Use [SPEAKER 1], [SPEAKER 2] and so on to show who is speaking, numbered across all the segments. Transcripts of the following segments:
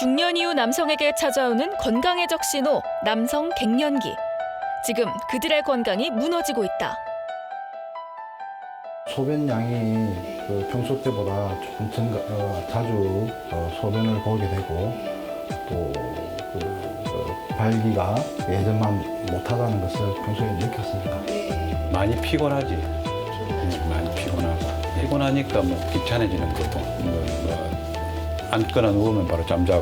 [SPEAKER 1] 중년 이후 남성에게 찾아오는 건강의 적신호, 남성 갱년기. 지금 그들의 건강이 무너지고 있다.
[SPEAKER 2] 소변량이 평소 때보다 조금 자주 소변을 보게 되고 또 발기가 예전만 못하다는 것을 평소에 느꼈습니다.
[SPEAKER 3] 많이 피곤하지. 많이 피곤하고. 피곤하니까 뭐 귀찮아지는 거고. 앉거나 누우면 바로 잠자고.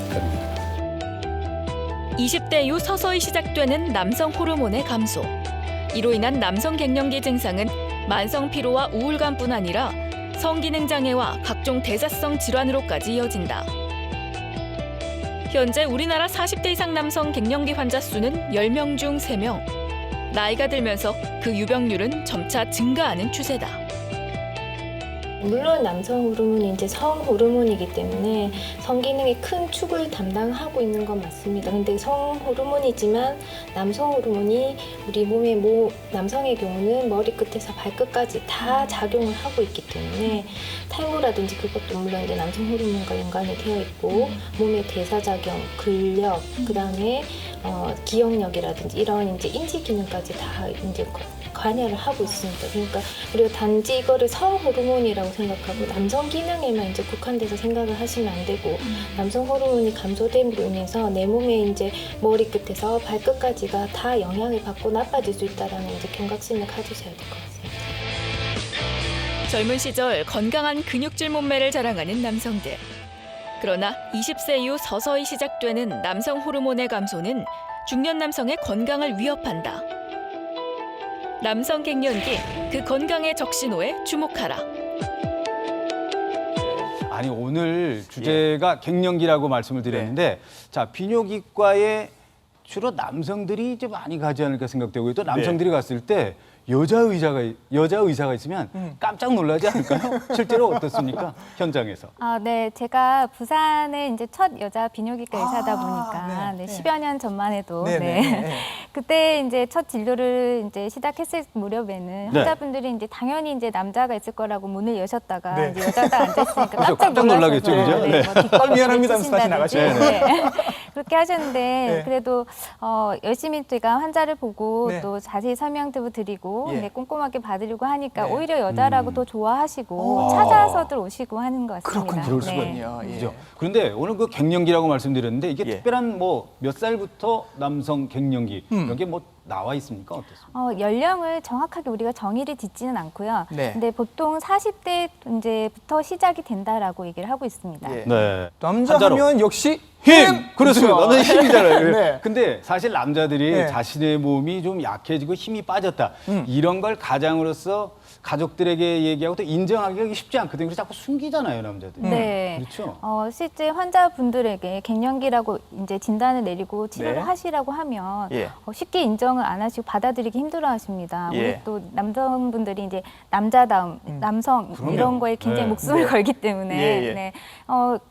[SPEAKER 3] 그런 거.
[SPEAKER 1] 20대 이후 서서히 시작되는 남성 호르몬의 감소. 이로 인한 남성 갱년기 증상은 만성 피로와 우울감뿐 아니라 성기능 장애와 각종 대사성 질환으로까지 이어진다. 현재 우리나라 40대 이상 남성 갱년기 환자 수는 10명 중 3명. 나이가 들면서 그 유병률은 점차 증가하는 추세다.
[SPEAKER 4] 물론 남성 호르몬이 이제 성 호르몬이기 때문에 성기능의 큰 축을 담당하고 있는 건 맞습니다. 근데 성 호르몬이지만 남성 호르몬이 우리 몸의 남성의 경우는 머리끝에서 발끝까지 다 작용을 하고 있기 때문에 탈모라든지 그것도 물론 이제 남성 호르몬과 연관이 되어 있고 몸의 대사작용, 근력, 그다음에 기억력이라든지 이런 이제 인지 기능까지 다 이제 관여를 하고 있습니다. 그러니까 우리가 단지 이거를 성 호르몬이라고 생각하고 남성 기능에만 이제 국한돼서 생각을 하시면 안 되고 남성 호르몬이 감소됨으로 인해서 내 몸의 이제 머리끝에서 발끝까지가 다 영향을 받고 나빠질 수 있다라는 이제 경각심을 가지셔야 될 것 같습니다.
[SPEAKER 1] 젊은 시절 건강한 근육질 몸매를 자랑하는 남성들. 그러나 20세 이후 서서히 시작되는 남성 호르몬의 감소는 중년 남성의 건강을 위협한다. 남성 갱년기, 그 건강의 적신호에 주목하라.
[SPEAKER 5] 아니 오늘 주제가 갱년기라고 말씀을 드렸는데 자 비뇨기과에 주로 남성들이 이제 많이 가지 않을까 생각되고 또 남성들이 갔을 때 여자 의사가 있으면 깜짝 놀라지 않을까요? 실제로 어떻습니까? 현장에서.
[SPEAKER 6] 네, 제가 부산에 이제 첫 여자 비뇨기과 의사다 보니까
[SPEAKER 7] 네.
[SPEAKER 6] 10여 년 전만 해도 그때 이제 첫 진료를 이제 시작했을 무렵에는 환자분들이 이제 당연히 이제 남자가 있을 거라고 문을 여셨다가 이제 여자가 앉아 있으니까 깜짝
[SPEAKER 5] 놀라겠죠, 그죠?
[SPEAKER 6] 네. 뭐
[SPEAKER 7] 미안합니다 하면서 다시 나가시고.
[SPEAKER 6] 그렇게 하셨는데 그래도 열심히 제가 환자를 보고 또 자세히 설명도 드리고 꼼꼼하게 봐드리고 하니까 오히려 여자라고 더 좋아하시고 찾아서들 오시고 하는 것 같습니다.
[SPEAKER 7] 그렇군요. 그럴 수군요.
[SPEAKER 5] 그렇죠. 그런데 오늘 그 갱년기라고 말씀드렸는데 이게 특별한 뭐 몇 살부터 남성 갱년기 이런 게 뭐 나와 있습니까? 어떻습니까?
[SPEAKER 6] 연령을 정확하게 우리가 정의를 짓지는 않고요.
[SPEAKER 7] 네.
[SPEAKER 6] 근데 보통 40대 이제부터 시작이 된다라고 얘기를 하고 있습니다.
[SPEAKER 5] 네.
[SPEAKER 7] 남자
[SPEAKER 5] 한자로.
[SPEAKER 7] 하면 역시
[SPEAKER 5] 그렇습니다.
[SPEAKER 7] 그렇죠.
[SPEAKER 5] 남자는 힘이잖아요.
[SPEAKER 7] 네.
[SPEAKER 5] 근데 사실 남자들이
[SPEAKER 7] 네.
[SPEAKER 5] 자신의 몸이 좀 약해지고 힘이 빠졌다. 이런 걸 가장으로서 가족들에게 얘기하고 또 인정하기가 쉽지 않거든요. 그래서 자꾸 숨기잖아요, 남자들이.
[SPEAKER 6] 네.
[SPEAKER 5] 그렇죠.
[SPEAKER 6] 실제 환자분들에게 갱년기라고 이제 진단을 내리고 치료를
[SPEAKER 7] 네.
[SPEAKER 6] 하시라고 하면
[SPEAKER 7] 예.
[SPEAKER 6] 쉽게 인정을 안 하시고 받아들이기 힘들어하십니다.
[SPEAKER 7] 예.
[SPEAKER 6] 우리 또 남성분들이 이제 남자다움, 남성 이런 거에 굉장히
[SPEAKER 5] 네.
[SPEAKER 6] 목숨을 걸기 때문에
[SPEAKER 7] 예, 예.
[SPEAKER 6] 네.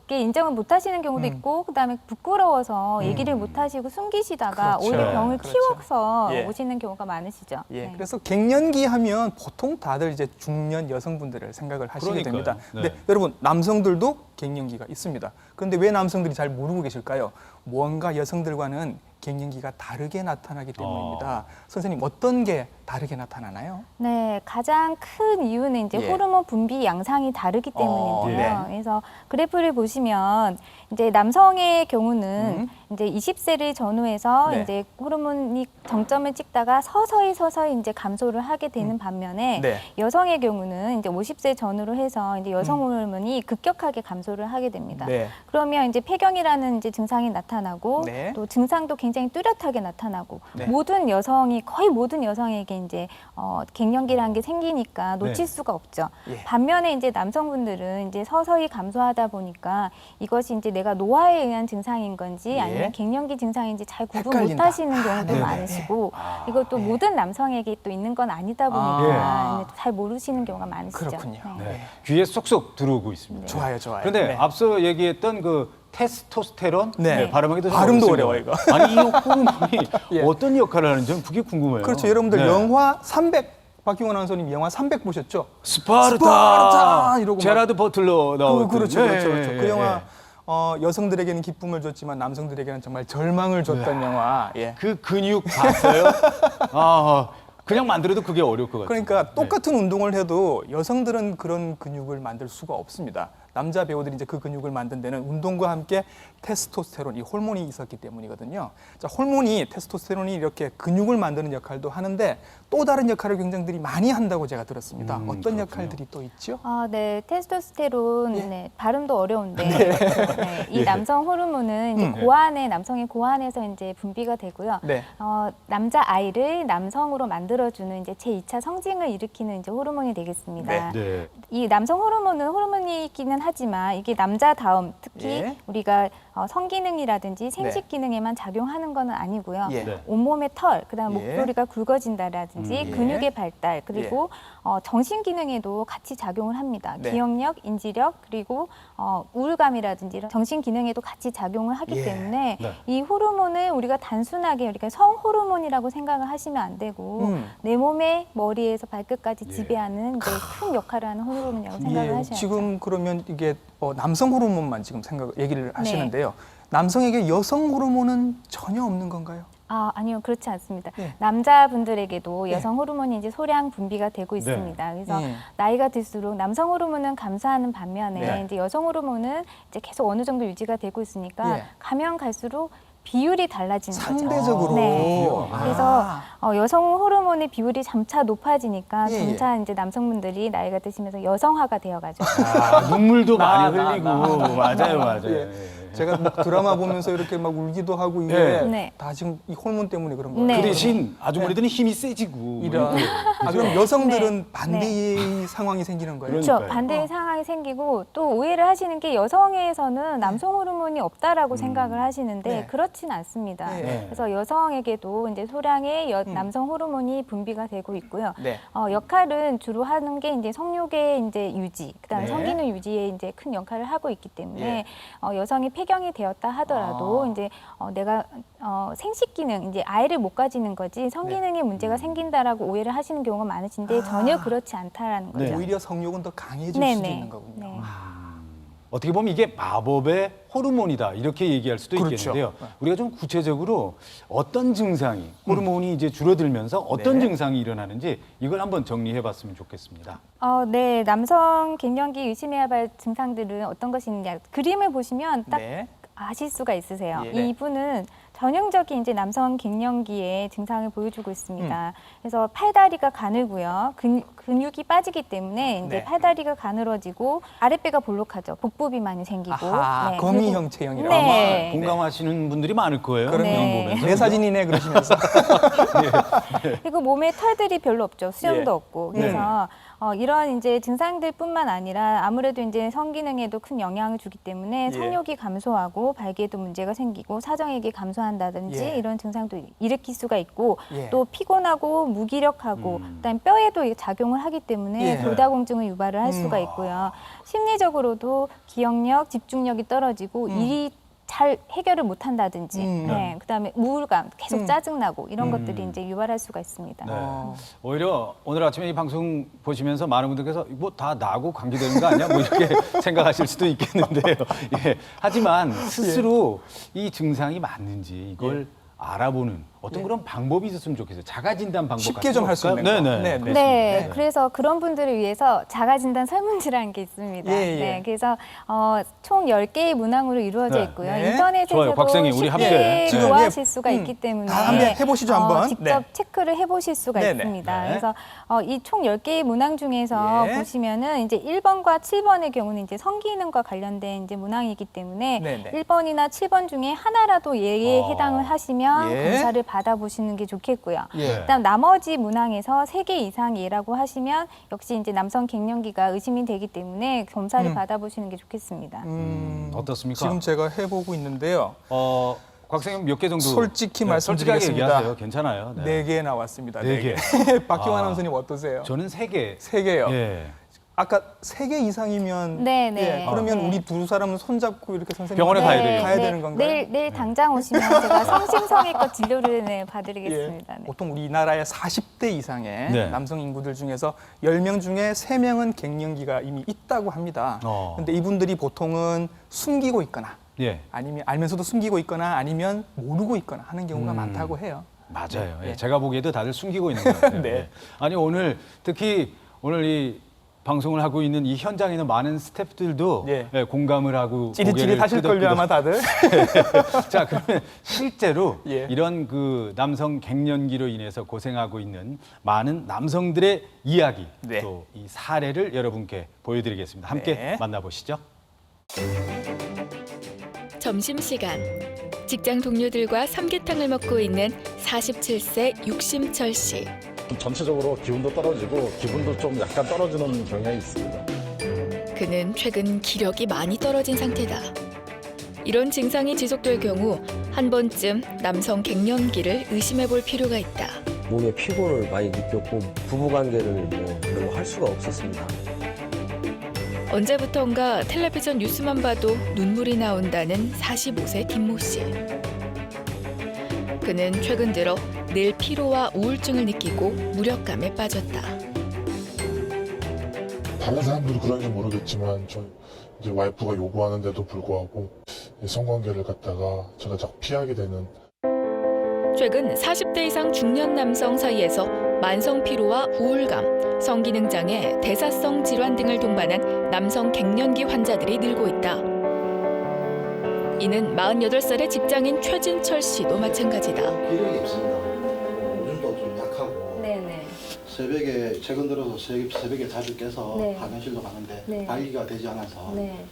[SPEAKER 6] 이게 인정을 못 하시는 경우도 있고 그다음에 부끄러워서 얘기를 못 하시고 숨기시다가
[SPEAKER 7] 그렇죠.
[SPEAKER 6] 오히려 병을
[SPEAKER 7] 그렇죠.
[SPEAKER 6] 키워서
[SPEAKER 7] 예.
[SPEAKER 6] 오시는 경우가 많으시죠.
[SPEAKER 7] 예,
[SPEAKER 6] 네.
[SPEAKER 7] 그래서 갱년기 하면 보통 다들 이제 중년 여성분들을 생각을 하시게
[SPEAKER 5] 그러니까요.
[SPEAKER 7] 됩니다.
[SPEAKER 5] 네.
[SPEAKER 7] 근데 여러분 남성들도 갱년기가 있습니다. 그런데 왜 남성들이 잘 모르고 계실까요? 뭔가 여성들과는 갱년기가 다르게 나타나기 때문입니다. 선생님 어떤 게 다르게 나타나나요?
[SPEAKER 6] 네, 가장 큰 이유는 이제
[SPEAKER 7] 예.
[SPEAKER 6] 호르몬 분비 양상이 다르기 때문인데요.
[SPEAKER 7] 네.
[SPEAKER 6] 그래서 그래프를 보시면 이제 남성의 경우는 이제 20세를 전후해서
[SPEAKER 7] 네.
[SPEAKER 6] 이제 호르몬이 정점을 찍다가 서서히 이제 감소를 하게 되는 반면에
[SPEAKER 7] 네.
[SPEAKER 6] 여성의 경우는 이제 50세 전후로 해서 이제 여성 호르몬이 급격하게 감소를 하게 됩니다.
[SPEAKER 7] 네.
[SPEAKER 6] 그러면 이제 폐경이라는 이제 증상이 나타나고
[SPEAKER 7] 네.
[SPEAKER 6] 또 증상도 굉장히 뚜렷하게 나타나고
[SPEAKER 7] 네.
[SPEAKER 6] 거의 모든 여성에게 이제 갱년기라는 게 생기니까 놓칠 수가 없죠.
[SPEAKER 7] 예.
[SPEAKER 6] 반면에 이제 남성분들은 이제 서서히 감소하다 보니까 이것이 이제 내가 노화에 의한 증상인 건지 아니면 갱년기 증상인지 잘 구분
[SPEAKER 7] 헷갈린다.
[SPEAKER 6] 못 하시는 경우도
[SPEAKER 7] 네네.
[SPEAKER 6] 많으시고 이것도 모든 남성에게 또 있는 건 아니다 보니까 잘 모르시는 경우가 많으시죠.
[SPEAKER 7] 그렇군요.
[SPEAKER 5] 네. 귀에 쏙쏙 들어오고 있습니다.
[SPEAKER 7] 좋아요, 좋아요.
[SPEAKER 5] 그런데
[SPEAKER 7] 네.
[SPEAKER 5] 앞서 얘기했던 그 테스토스테론
[SPEAKER 7] 네.
[SPEAKER 5] 발음하기도 좀
[SPEAKER 7] 발음도
[SPEAKER 5] 어렵습니다.
[SPEAKER 7] 어려워, 이거.
[SPEAKER 5] 아니 이 호르몬이
[SPEAKER 7] 예.
[SPEAKER 5] 어떤 역할을 하는지 저는 그게 궁금해요.
[SPEAKER 7] 그렇죠. 여러분들
[SPEAKER 5] 네.
[SPEAKER 7] 영화 300 박경원 아나운서님 영화 300 보셨죠?
[SPEAKER 5] 스파르타
[SPEAKER 7] 스파르타 이러고 막.
[SPEAKER 5] 제라드 버틀러 나왔던
[SPEAKER 7] 그렇죠. 그 영화 여성들에게는 기쁨을 줬지만 남성들에게는 정말 절망을 줬던 영화. 예.
[SPEAKER 5] 그 근육 봤어요? 아, 그냥 만들어도 그게 어려울 것 같아요.
[SPEAKER 7] 그러니까 똑같은 운동을 해도 여성들은 그런 근육을 만들 수가 없습니다. 남자 배우들이 이제 그 근육을 만든 데는 운동과 함께 테스토스테론, 이 호르몬이 있었기 때문이거든요. 자, 호르몬이, 테스토스테론이 이렇게 근육을 만드는 역할도 하는데 또 다른 역할을 굉장히 많이 한다고 제가 들었습니다. 어떤
[SPEAKER 5] 그렇군요.
[SPEAKER 7] 역할들이 또 있죠?
[SPEAKER 6] 네, 테스토스테론,
[SPEAKER 7] 예.
[SPEAKER 6] 네, 발음도 어려운데, 네, 이 남성 호르몬은 이제 고안에, 남성의 고안에서 이제 분비가 되고요.
[SPEAKER 7] 네.
[SPEAKER 6] 남자 아이를 남성으로 만들어주는 이제 제2차 성징을 일으키는 이제 호르몬이 되겠습니다.
[SPEAKER 5] 네.
[SPEAKER 6] 이 남성 호르몬은 호르몬이기는 하지만 이게 남자다움, 특히
[SPEAKER 7] 예.
[SPEAKER 6] 우리가 성기능이라든지 생식 기능에만 작용하는 것은 아니고요.
[SPEAKER 7] 예.
[SPEAKER 5] 네.
[SPEAKER 6] 온몸의 털, 그다음
[SPEAKER 7] 예.
[SPEAKER 6] 목도리가 굵어진다라든지
[SPEAKER 7] 예.
[SPEAKER 6] 근육의 발달, 그리고 정신 기능에도 같이 작용을 합니다.
[SPEAKER 7] 네.
[SPEAKER 6] 기억력, 인지력, 그리고 우울감이라든지 이런 정신 기능에도 같이 작용을 하기
[SPEAKER 7] 예.
[SPEAKER 6] 때문에
[SPEAKER 5] 네.
[SPEAKER 6] 이 호르몬을 우리가 단순하게 우리가 성 호르몬이라고 생각을 하시면 안 되고 내 몸의 머리에서 발끝까지 지배하는 이제 큰 역할을 하는 호르몬이라고 생각을 하셔야 돼요.
[SPEAKER 7] 지금 그러면 이게 남성 호르몬만 지금 얘기를 하시는데요. 남성에게 여성 호르몬은 전혀 없는 건가요?
[SPEAKER 6] 아니요, 그렇지 않습니다.
[SPEAKER 7] 예.
[SPEAKER 6] 남자분들에게도
[SPEAKER 7] 예.
[SPEAKER 6] 여성 호르몬이 이제 소량 분비가 되고 있습니다. 그래서
[SPEAKER 7] 예.
[SPEAKER 6] 나이가 들수록 남성 호르몬은 감소하는 반면에
[SPEAKER 7] 네.
[SPEAKER 6] 이제 여성 호르몬은 이제 계속 어느 정도 유지가 되고 있으니까
[SPEAKER 7] 예.
[SPEAKER 6] 가면 갈수록 비율이 달라지는 거죠.
[SPEAKER 7] 상대적으로.
[SPEAKER 6] 네.
[SPEAKER 7] 아.
[SPEAKER 6] 그래서 여성 호르몬의 비율이 점차 높아지니까
[SPEAKER 7] 예,
[SPEAKER 6] 점차 이제 남성분들이 나이가 드시면서 여성화가 되어가죠.
[SPEAKER 5] 눈물도 많이 흘리고 맞아요.
[SPEAKER 7] 예. 제가 막 드라마 보면서 이렇게 막 울기도 하고 이게
[SPEAKER 6] 네.
[SPEAKER 7] 다 지금 이 호르몬 때문에 그런 거예요.
[SPEAKER 6] 네.
[SPEAKER 5] 그 대신 아주머니들은 힘이 세지고
[SPEAKER 7] 이런.
[SPEAKER 5] 이렇게.
[SPEAKER 7] 그럼 여성들은
[SPEAKER 6] 네.
[SPEAKER 7] 반대의 상황이 생기는 거예요.
[SPEAKER 6] 그렇죠.
[SPEAKER 5] 그러니까요.
[SPEAKER 6] 반대의 상황이 생기고 또 오해를 하시는 게 여성에서는 남성 호르몬이 없다라고 생각을 하시는데
[SPEAKER 7] 네.
[SPEAKER 6] 그렇진 않습니다.
[SPEAKER 7] 네.
[SPEAKER 6] 그래서 여성에게도 이제 소량의 남성 호르몬이 분비가 되고 있고요.
[SPEAKER 7] 네.
[SPEAKER 6] 역할은 주로 하는 게 이제 성욕의 이제 유지, 그다음에
[SPEAKER 7] 네.
[SPEAKER 6] 성기능 유지에 이제 큰 역할을 하고 있기 때문에
[SPEAKER 7] 예.
[SPEAKER 6] 여성이 폐경이 되었다 하더라도 이제 내가 생식 기능, 이제 아이를 못 가지는 거지 성기능에 문제가 생긴다라고 오해를 하시는 경우가 많으신데 전혀 그렇지 않다라는 거죠.
[SPEAKER 5] 네.
[SPEAKER 7] 오히려 성욕은 더 강해질
[SPEAKER 6] 네네.
[SPEAKER 7] 수도 있는 거군요.
[SPEAKER 6] 네.
[SPEAKER 5] 어떻게 보면 이게 마법의 호르몬이다 이렇게 얘기할 수도
[SPEAKER 7] 그렇죠.
[SPEAKER 5] 있겠는데요. 우리가 좀 구체적으로 어떤 증상이 호르몬이 이제 줄어들면서 어떤
[SPEAKER 7] 네.
[SPEAKER 5] 증상이 일어나는지 이걸 한번 정리해봤으면 좋겠습니다.
[SPEAKER 6] 네, 남성 갱년기 의심해야 할 증상들은 어떤 것이 있느냐. 그림을 보시면 딱
[SPEAKER 7] 네.
[SPEAKER 6] 아실 수가 있으세요.
[SPEAKER 7] 예.
[SPEAKER 6] 이분은 전형적인 이제 남성 갱년기의 증상을 보여주고 있습니다. 그래서 팔다리가 가늘고요. 근육이 빠지기 때문에 이제
[SPEAKER 7] 네.
[SPEAKER 6] 팔다리가 가늘어지고 아랫배가 볼록하죠. 복부비 많이 생기고.
[SPEAKER 7] 아하,
[SPEAKER 6] 네,
[SPEAKER 7] 거미형 체형이라고.
[SPEAKER 6] 네.
[SPEAKER 5] 공감하시는 분들이 많을 거예요.
[SPEAKER 7] 그럼요.
[SPEAKER 5] 이런 보면서.
[SPEAKER 7] 내 사진이네 그러시면서.
[SPEAKER 6] 그리고 몸에 털들이 별로 없죠. 수염도
[SPEAKER 7] 예.
[SPEAKER 6] 없고. 그래서 이런 이제 증상들뿐만 아니라 아무래도 이제 성기능에도 큰 영향을 주기 때문에
[SPEAKER 7] 예.
[SPEAKER 6] 성욕이 감소하고 발기에도 문제가 생기고 사정액이 감소한다든지
[SPEAKER 7] 예.
[SPEAKER 6] 이런 증상도 일으킬 수가 있고
[SPEAKER 7] 예.
[SPEAKER 6] 또 피곤하고 무기력하고 그다음에 뼈에도 작용을 하기 때문에
[SPEAKER 7] 예.
[SPEAKER 6] 골다공증을 유발을 할 수가 있고요. 심리적으로도 기억력, 집중력이 떨어지고 일이 잘 해결을 못 한다든지, 네, 그다음에 우울감, 계속 짜증나고 이런 것들이 이제 유발할 수가 있습니다.
[SPEAKER 5] 네. 오히려 오늘 아침에 이 방송 보시면서 많은 분들께서 뭐 다 나하고 관계되는 거 아니야? 뭐 이렇게 생각하실 수도 있겠는데요. 예. 하지만 스스로 이 증상이 맞는지 이걸 알아보는 어떤 그런 방법이 있었으면 좋겠어요. 자가진단 방법
[SPEAKER 7] 쉽게 좀 할 수 있는 거.
[SPEAKER 5] 네네.
[SPEAKER 7] 네,
[SPEAKER 6] 네,
[SPEAKER 7] 네.
[SPEAKER 6] 그래서 그런 분들을 위해서 자가진단 설문지라는 게 있습니다.
[SPEAKER 7] 예, 예.
[SPEAKER 6] 네, 그래서 총 10개의 문항으로 이루어져
[SPEAKER 5] 네.
[SPEAKER 6] 있고요.
[SPEAKER 7] 네.
[SPEAKER 6] 인터넷에서도
[SPEAKER 5] 좋아요. 박사님, 우리
[SPEAKER 6] 쉽게
[SPEAKER 5] 함께. 네.
[SPEAKER 6] 구하실 수가 있기 때문에
[SPEAKER 7] 다 한번 해보시죠, 한번.
[SPEAKER 6] 직접
[SPEAKER 7] 네.
[SPEAKER 6] 체크를 해보실 수가
[SPEAKER 7] 네네.
[SPEAKER 6] 있습니다.
[SPEAKER 5] 네.
[SPEAKER 6] 그래서 이 총 10개의 문항 중에서
[SPEAKER 7] 예.
[SPEAKER 6] 보시면은 이제 1번과 7번의 경우는 이제 성기능과 관련된 이제 문항이기 때문에
[SPEAKER 7] 네네.
[SPEAKER 6] 1번이나 7번 중에 하나라도 예에 해당을 하시면
[SPEAKER 7] 예.
[SPEAKER 6] 검사를 받아보시는 게 좋겠고요.
[SPEAKER 7] 예.
[SPEAKER 6] 그다음 나머지 문항에서 3개 이상 예라고 하시면 역시 이제 남성 갱년기가 의심이 되기 때문에 검사를 받아보시는 게 좋겠습니다.
[SPEAKER 5] 어떻습니까?
[SPEAKER 7] 지금 제가 해보고 있는데요.
[SPEAKER 5] 곽생님 몇 개 정도
[SPEAKER 7] 솔직히
[SPEAKER 5] 네,
[SPEAKER 7] 말씀드리겠습니다.
[SPEAKER 5] 솔직하게 얘기하세요. 괜찮아요.
[SPEAKER 7] 네 개 나왔습니다.
[SPEAKER 5] 네
[SPEAKER 7] 네 개. 박경환 아나운서님 어떠세요?
[SPEAKER 5] 저는 3개.
[SPEAKER 7] 세 개요.
[SPEAKER 5] 예.
[SPEAKER 7] 아까 3개 이상이면
[SPEAKER 6] 네, 네.
[SPEAKER 7] 예, 그러면
[SPEAKER 6] 네.
[SPEAKER 7] 우리 두 사람은 손잡고 이렇게 선생님
[SPEAKER 5] 병원에 가야 돼요.
[SPEAKER 7] 가야 되는 건가요?
[SPEAKER 6] 내일 당장 오시면 제가 성심성의껏 진료를 봐드리겠습니다.
[SPEAKER 7] 예,
[SPEAKER 6] 네.
[SPEAKER 7] 보통 우리나라의 40대 이상의
[SPEAKER 5] 네.
[SPEAKER 7] 남성 인구들 중에서 10명 중에 3명은 갱년기가 이미 있다고 합니다. 그런데 이분들이 보통은 숨기고 있거나
[SPEAKER 5] 예.
[SPEAKER 7] 아니면 알면서도 숨기고 있거나 아니면 모르고 있거나 하는 경우가 많다고 해요.
[SPEAKER 5] 맞아요.
[SPEAKER 7] 네.
[SPEAKER 5] 예, 제가 보기에도 다들 숨기고 있는 것 같아요.
[SPEAKER 7] 네.
[SPEAKER 5] 예. 아니 오늘 특히 오늘 이 방송을 하고 있는 이 현장에 있는 많은 스태프들도
[SPEAKER 7] 예.
[SPEAKER 5] 예, 공감을 하고
[SPEAKER 7] 찌릿찌릿 하실걸요 아마 다들.
[SPEAKER 5] 자 그러면 실제로
[SPEAKER 7] 예.
[SPEAKER 5] 이런 그 남성 갱년기로 인해서 고생하고 있는 많은 남성들의 이야기
[SPEAKER 7] 네.
[SPEAKER 5] 또 이 사례를 여러분께 보여드리겠습니다. 함께
[SPEAKER 7] 네.
[SPEAKER 5] 만나보시죠.
[SPEAKER 1] 점심시간 직장 동료들과 삼계탕을 먹고 있는 47세 육심철 씨.
[SPEAKER 8] 전체적으로 기운도 떨어지고 기분도 좀 약간 떨어지는 경향이 있습니다.
[SPEAKER 1] 그는 최근 기력이 많이 떨어진 상태다. 이런 증상이 지속될 경우 한 번쯤 남성 갱년기를 의심해 볼 필요가 있다.
[SPEAKER 9] 몸에 피곤을 많이 느꼈고 부부관계를 뭐 별로 할 수가 없었습니다.
[SPEAKER 1] 언제부턴가 텔레비전 뉴스만 봐도 눈물이 나온다는 45세 김모 씨. 그는 최근 들어 늘 피로와 우울증을 느끼고 무력감에 빠졌다.
[SPEAKER 10] 다른 사람들도 그런지 모르겠지만 저 이제 와이프가 요구하는데도 불구하고 성관계를 갖다가 제가 자꾸 피하게 되는.
[SPEAKER 1] 최근 40대 이상 중년 남성 사이에서 만성 피로와 우울감, 성기능 장애, 대사성 질환 등을 동반한 남성 갱년기 환자들이 늘고 있다. 이는 48살의 직장인 최진철 씨도 마찬가지다.
[SPEAKER 2] 기력이 없습니다. 요즘도 좀 약하고
[SPEAKER 6] 네네.
[SPEAKER 2] 새벽에 최근 들어서 새벽에 자주 깨서
[SPEAKER 6] 네.
[SPEAKER 2] 화장실도 가는데
[SPEAKER 6] 네.
[SPEAKER 2] 관리가 되지 않아서
[SPEAKER 6] 네.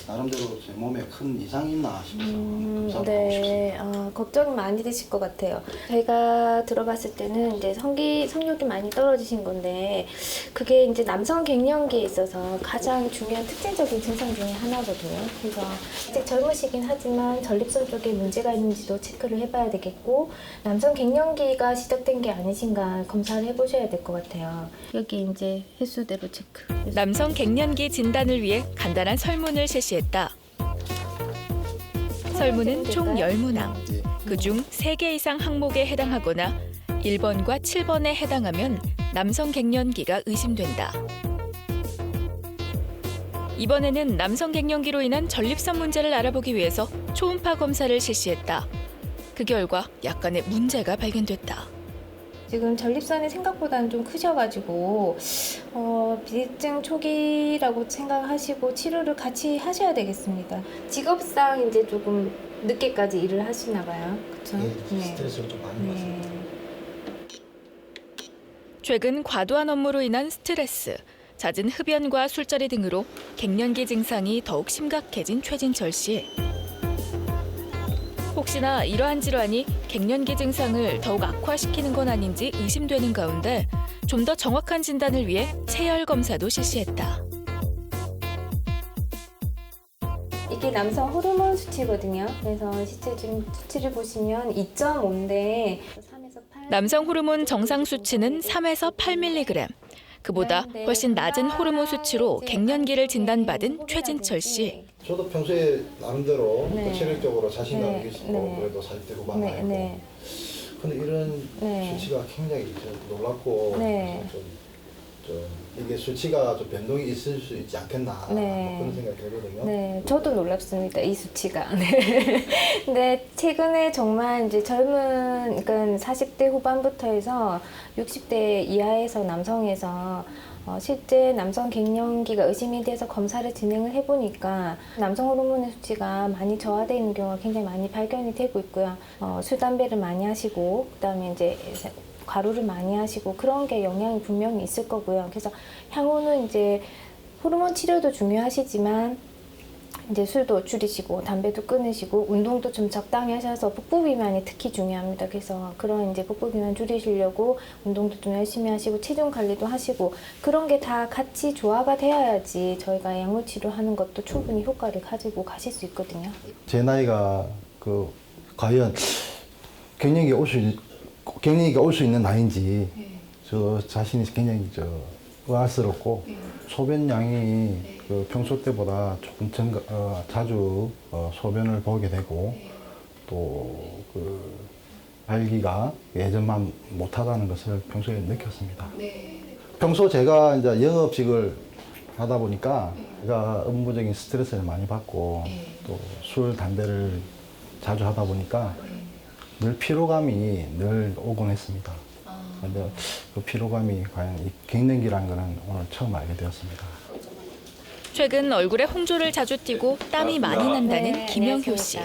[SPEAKER 2] 나름대로 제 몸에 큰 이상이 있나 싶어서 검사를 하고 싶습니다.
[SPEAKER 4] 네, 걱정이 많이 되실 것 같아요. 제가 들어봤을 때는 이제 성욕이 많이 떨어지신 건데 그게 이제 남성 갱년기에 있어서 가장 중요한 특징적인 증상 중에 하나거든요. 그래서 아직 젊으시긴 하지만 전립선 쪽에 문제가 있는지도 체크를 해봐야 되겠고 남성 갱년기가 시작된 게 아니신가 검사를 해보셔야 될 것 같아요. 여기 이제 횟수대로 체크.
[SPEAKER 1] 남성 갱년기 진단을 위해 간단한 설문을 실시했다. 설문은 총 10문항. 그중 3개 이상 항목에 해당하거나 1번과 7번에 해당하면 남성 갱년기가 의심된다. 이번에는 남성 갱년기로 인한 전립선 문제를 알아보기 위해서 초음파 검사를 실시했다. 그 결과 약간의 문제가 발견됐다.
[SPEAKER 4] 지금 전립선이 생각보다는 좀 크셔가지고 비대증 초기라고 생각하시고 치료를 같이 하셔야 되겠습니다. 직업상 이제 조금 늦게까지 일을 하시나 봐요. 그렇죠?
[SPEAKER 2] 네, 스트레스를 좀 많이 받습니다.
[SPEAKER 1] 최근 과도한 업무로 인한 스트레스, 잦은 흡연과 술자리 등으로 갱년기 증상이 더욱 심각해진 최진철 씨. 혹시나 이러한 질환이 갱년기 증상을 더욱 악화시키는 건 아닌지 의심되는 가운데 좀 더 정확한 진단을 위해 체열 검사도 실시했다.
[SPEAKER 4] 이게 남성 호르몬 수치거든요. 그래서 지금 수치를 보시면 2.5인데 3에서 8.
[SPEAKER 1] 남성 호르몬 정상 수치는 3에서 8mg. 그보다 훨씬 낮은 호르몬 수치로 갱년기를 진단받은 최진철 씨.
[SPEAKER 2] 저도 평소에 나름대로
[SPEAKER 4] 네.
[SPEAKER 2] 체력적으로 자신감이
[SPEAKER 4] 네.
[SPEAKER 2] 있고
[SPEAKER 4] 네.
[SPEAKER 2] 그래도 40대 후반에
[SPEAKER 4] 네, 네.
[SPEAKER 2] 근데 이런
[SPEAKER 4] 네.
[SPEAKER 2] 수치가 굉장히 좀 놀랍고
[SPEAKER 4] 네.
[SPEAKER 2] 좀 이게 수치가 좀 변동이 있을 수 있지 않겠나
[SPEAKER 4] 네.
[SPEAKER 2] 뭐 그런 생각이 들거든요.
[SPEAKER 4] 네, 저도 놀랍습니다. 이 수치가. 네. 근데 최근에 정말 이제 젊은, 그러니까 40대 후반부터 해서 60대 이하에서 남성에서 실제 남성 갱년기가 의심이 돼서 검사를 진행을 해보니까 남성 호르몬의 수치가 많이 저하되어 있는 경우가 굉장히 많이 발견이 되고 있고요. 술, 담배를 많이 하시고, 그다음에 이제 과로를 많이 하시고 그런 게 영향이 분명히 있을 거고요. 그래서 향후는 이제 호르몬 치료도 중요하시지만 이제 술도 줄이시고 담배도 끊으시고 운동도 좀 적당히 하셔서 복부 비만이 특히 중요합니다. 그래서 그런 이제 복부 비만 줄이시려고 운동도 좀 열심히 하시고 체중 관리도 하시고 그런 게 다 같이 조화가 되어야지 저희가 약물 치료하는 것도 충분히 효과를 가지고 가실 수 있거든요.
[SPEAKER 2] 제 나이가 과연 갱년기가 올 수 있는 나이인지 저 자신이 굉장히 의아스럽고 소변량이 그 평소 때보다 조금 자주 소변을 보게 되고 또 그 발기가 예전만 못하다는 것을 평소에 느꼈습니다. 평소 제가 이제 영업직을 하다 보니까 제가 업무적인 스트레스를 많이 받고 또 술, 담배를 자주 하다 보니까 늘 피로감이 늘 오곤 했습니다. 그런데 그 피로감이 과연 이 갱년기라는 것은 오늘 처음 알게 되었습니다.
[SPEAKER 1] 최근 얼굴에 홍조를 자주 띠고 땀이 많이 난다는 김영효 씨.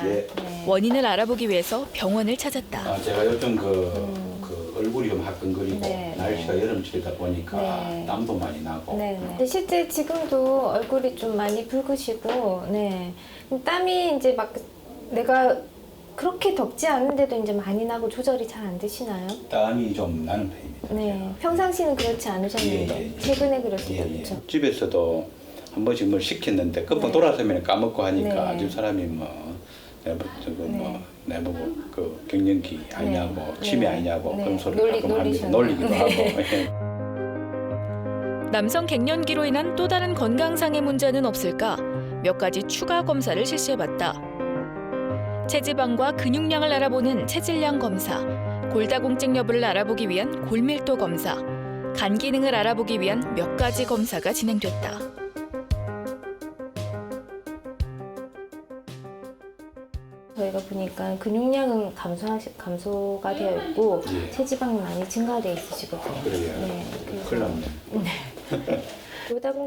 [SPEAKER 1] 원인을 알아보기 위해서 병원을 찾았다.
[SPEAKER 3] 제가 요즘 그 얼굴이 좀 화끈거리고 날씨가 여름철이다 보니까 땀도 많이 나고.
[SPEAKER 4] 근데 실제 지금도 얼굴이 좀 많이 붉으시고, 땀이 이제 막 내가 그렇게 덥지 않은데도 이제 많이 나고 조절이 잘 안 되시나요?
[SPEAKER 3] 땀이 좀 나는 편입니다.
[SPEAKER 4] 평상시는 그렇지 않으셨는데 최근에 그러시죠, 그렇죠?
[SPEAKER 3] 집에서도 한 번씩 뭘 시켰는데 금방 돌아서면 까먹고 하니까 집 사람이 내보고 그 갱년기 아니냐고 치매 아니냐고 그런 소리 가끔 합니다. 놀리기도 하고.
[SPEAKER 1] 남성 갱년기로 인한 또 다른 건강상의 문제는 없을까? 몇 가지 추가 검사를 실시해봤다. 체지방과 근육량을 알아보는 체질량 검사, 골다공증 여부를 알아보기 위한 골밀도 검사, 간 기능을 알아보기 위한 몇 가지 검사가 진행됐다.
[SPEAKER 4] 저희가 보니까 근육량은 감소가 되어 있고 체지방이 많이 증가되어 있으시거든요.
[SPEAKER 3] 그래요. 큰일 났네.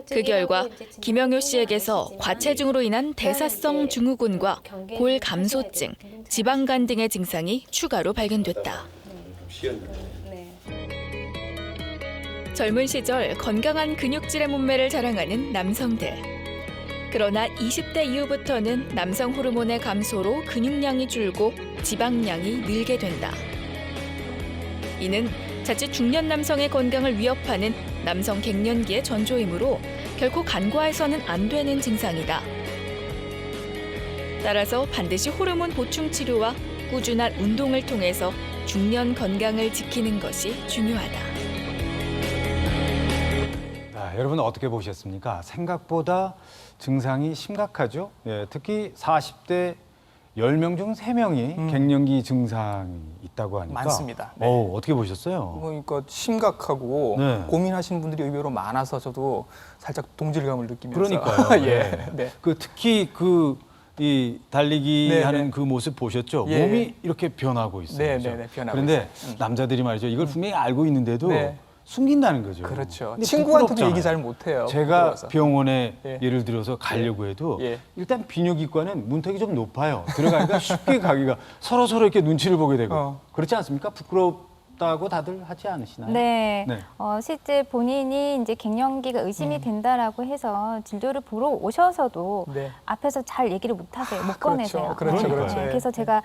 [SPEAKER 1] 그 결과 김영효 씨에게서 과체중으로 인한 대사성 증후군과 골 감소증, 지방간 등의 증상이 추가로 발견됐다. 젊은 시절 건강한 근육질의 몸매를 자랑하는 남성들. 그러나 20대 이후부터는 남성 호르몬의 감소로 근육량이 줄고 지방량이 늘게 된다. 이는 자칫 중년 남성의 건강을 위협하는 남성 갱년기의 전조이므로 결코 간과해서는 안 되는 증상이다. 따라서 반드시 호르몬 보충 치료와 꾸준한 운동을 통해서 중년 건강을 지키는 것이 중요하다.
[SPEAKER 5] 여러분 어떻게 보셨습니까? 생각보다 증상이 심각하죠. 특히 40대 10명 중 3명이 갱년기 증상이 있다고 하니까
[SPEAKER 7] 많습니다.
[SPEAKER 5] 어떻게 보셨어요?
[SPEAKER 7] 그러니까 심각하고 고민하시는 분들이 의외로 많아서 저도 살짝 동질감을 느끼면서
[SPEAKER 5] 그러니까요. 그 특히 이 달리기 하는 그 모습 보셨죠? 몸이 이렇게 변하고 있어요.
[SPEAKER 7] 변하고
[SPEAKER 5] 그런데
[SPEAKER 7] 있어요.
[SPEAKER 5] 남자들이 말이죠. 이걸 분명히 알고 있는데도 숨긴다는 거죠.
[SPEAKER 7] 그렇죠. 친구한테도 얘기 잘 못해요.
[SPEAKER 5] 제가
[SPEAKER 7] 부끄러워서.
[SPEAKER 5] 병원에 예를 들어서 가려고 해도 일단 비뇨기과는 문턱이 좀 높아요. 들어가니까 쉽게 가기가 서로 이렇게 눈치를 보게 되고 그렇지 않습니까? 부끄럽다고 다들 하지 않으시나요?
[SPEAKER 6] 네. 실제 본인이 이제 갱년기가 의심이 된다라고 해서 진료를 보러 오셔서도 앞에서 잘 얘기를 못 하세요. 못 꺼내세요.
[SPEAKER 7] 그렇죠.
[SPEAKER 6] 그래서 제가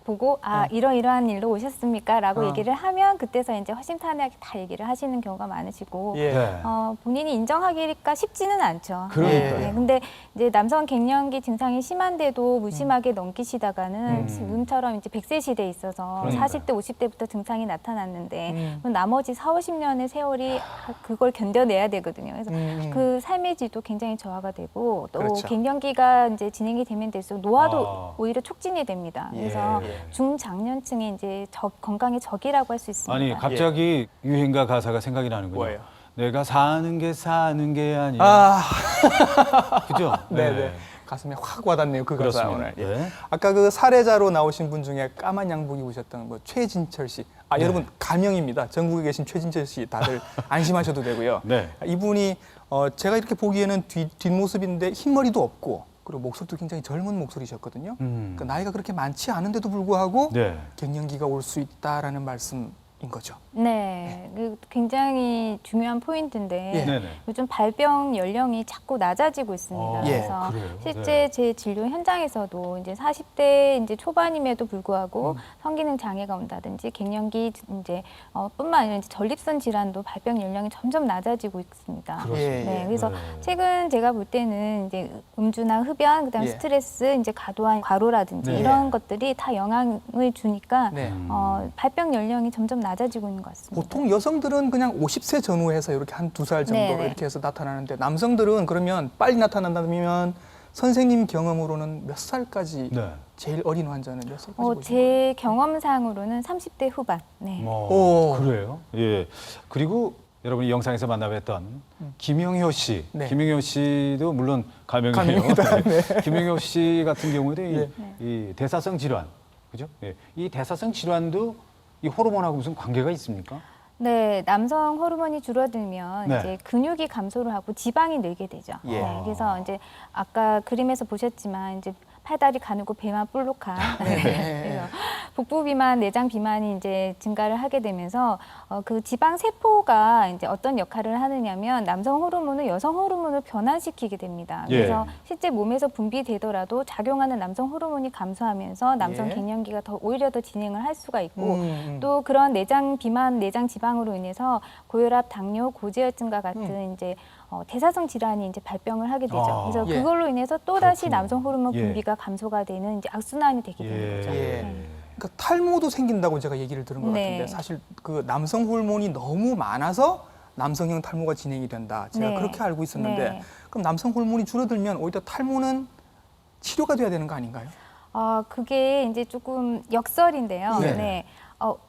[SPEAKER 6] 보고 이러이러한 일로 오셨습니까? 라고 얘기를 하면 그때서 이제 허심탄회하게 다 얘기를 하시는 경우가 많으시고 본인이 인정하기가 쉽지는 않죠. 근데 이제 남성 갱년기 증상이 심한데도 무심하게 넘기시다가는 지금처럼 이제 100세 시대에 있어서 40대, 50대부터 증상이 나타났는데 나머지 4, 50년의 세월이 그걸 견뎌내야 되거든요. 그래서 그 삶의 질도 굉장히 저하가 되고 또 갱년기가 이제 진행이 되면 될수록 노화도 오히려 촉진이 됩니다. 그래서 중장년층의 이제 건강의 적이라고 할 수 있습니다.
[SPEAKER 5] 아니 갑자기 유행가 가사가 생각이 나는 거예요. 뭐예요? 내가 사는 게 아니야. 그죠?
[SPEAKER 7] 네. 가슴에 확 와닿네요. 그 가사 오늘.
[SPEAKER 5] 네.
[SPEAKER 7] 아까 그 사례자로 나오신 분 중에 까만 양복 입으셨던 최진철 씨. 여러분 가명입니다. 전국에 계신 최진철 씨 다들 안심하셔도 되고요. 이분이 제가 이렇게 보기에는 뒷모습인데 흰머리도 없고 그리고 목소리도 굉장히 젊은 목소리셨거든요. 그러니까 나이가 그렇게 많지 않은데도 불구하고 갱년기가 올 수 있다라는 말씀인 거죠.
[SPEAKER 6] 네. 굉장히 중요한 포인트인데 요즘 발병 연령이 자꾸 낮아지고 있습니다. 그래서 실제 제 진료 현장에서도 이제 40대 이제 초반임에도 불구하고 성기능 장애가 온다든지 갱년기 이제 뿐만 아니라 이제 전립선 질환도 발병 연령이 점점 낮아지고 있습니다. 그래서 최근 제가 볼 때는 이제 음주나 흡연, 그다음에 스트레스, 이제 과도한 과로라든지 이런 것들이 다 영향을 주니까 발병 연령이 점점 낮아지고 있는 것 같습니다.
[SPEAKER 7] 보통 여성들은 그냥 50세 전후해서 이렇게 한 2살 정도
[SPEAKER 6] 네네.
[SPEAKER 7] 이렇게 해서 나타나는데 남성들은 그러면 빨리 나타난다면 선생님 경험으로는 몇 살까지
[SPEAKER 5] 네.
[SPEAKER 7] 제일 어린 환자는 몇 살까지 보신 거예요?
[SPEAKER 6] 제 경험상으로는 30대 후반. 네.
[SPEAKER 7] 오.
[SPEAKER 5] 그래요? 예. 그리고 여러분이 영상에서 만나뵀던 김영효 씨,
[SPEAKER 7] 네.
[SPEAKER 5] 김영효 씨도 물론 가명이에요.
[SPEAKER 7] 가명이다. 네.
[SPEAKER 5] 김영효 씨 같은 경우도
[SPEAKER 7] 네.
[SPEAKER 5] 이 대사성 질환, 그죠? 예. 이 대사성 질환도 이 호르몬하고 무슨 관계가 있습니까?
[SPEAKER 6] 네, 남성 호르몬이 줄어들면
[SPEAKER 5] 네.
[SPEAKER 6] 이제 근육이 감소를 하고 지방이 늘게 되죠.
[SPEAKER 7] 예.
[SPEAKER 6] 네, 그래서 이제 아까 그림에서 보셨지만 이제 팔다리 가누고 배만 볼록한 그래서 복부 비만, 내장 비만이 이제 증가를 하게 되면서 그 지방 세포가 이제 어떤 역할을 하느냐면 남성 호르몬을 여성 호르몬으로 변환시키게 됩니다.
[SPEAKER 5] 예.
[SPEAKER 6] 그래서 실제 몸에서 분비되더라도 작용하는 남성 호르몬이 감소하면서 남성
[SPEAKER 7] 예.
[SPEAKER 6] 갱년기가 오히려 더 진행을 할 수가 있고 또 그런 내장 비만, 내장 지방으로 인해서 고혈압, 당뇨, 고지혈증과 같은 이제 대사성 질환이 이제 발병을 하게 되죠. 그래서
[SPEAKER 7] 예.
[SPEAKER 6] 그걸로 인해서 또 다시
[SPEAKER 5] 그렇군요.
[SPEAKER 6] 남성 호르몬
[SPEAKER 5] 예.
[SPEAKER 6] 분비가 감소가 되는 이제 악순환이 되게 되는 거죠.
[SPEAKER 7] 예. 그러니까 탈모도 생긴다고 제가 얘기를 들은 것
[SPEAKER 6] 네.
[SPEAKER 7] 같은데 사실 그 남성 호르몬이 너무 많아서 남성형 탈모가 진행이 된다. 제가
[SPEAKER 6] 네.
[SPEAKER 7] 그렇게 알고 있었는데
[SPEAKER 6] 네.
[SPEAKER 7] 그럼 남성 호르몬이 줄어들면 오히려 탈모는 치료가 돼야 되는 거 아닌가요?
[SPEAKER 6] 그게 이제 조금 역설인데요.
[SPEAKER 7] 네.
[SPEAKER 6] 네.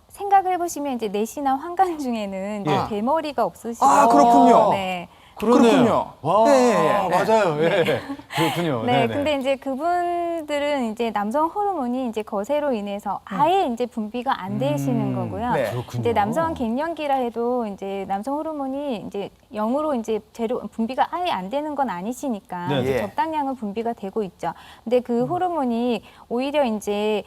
[SPEAKER 6] 생각을 해보시면 이제 내시나 환관 중에는 이제
[SPEAKER 7] 예.
[SPEAKER 6] 대머리가 없으시고
[SPEAKER 7] 그렇군요.
[SPEAKER 6] 네.
[SPEAKER 7] 그렇군요.
[SPEAKER 5] 와,
[SPEAKER 7] 네.
[SPEAKER 5] 맞아요. 예. 그렇군요.
[SPEAKER 6] 네,
[SPEAKER 5] 네네.
[SPEAKER 6] 근데 이제 그분들은 이제 남성 호르몬이 이제 거세로 인해서 아예 이제 분비가 안 되시는 거고요.
[SPEAKER 7] 네.
[SPEAKER 5] 그렇군요.
[SPEAKER 6] 이제 남성 갱년기라 해도 이제 남성 호르몬이 이제 0으로 이제 제로 분비가 아예 안 되는 건 아니시니까
[SPEAKER 5] 네.
[SPEAKER 6] 이제
[SPEAKER 7] 예.
[SPEAKER 6] 적당량은 분비가 되고 있죠. 근데 그 호르몬이 오히려 이제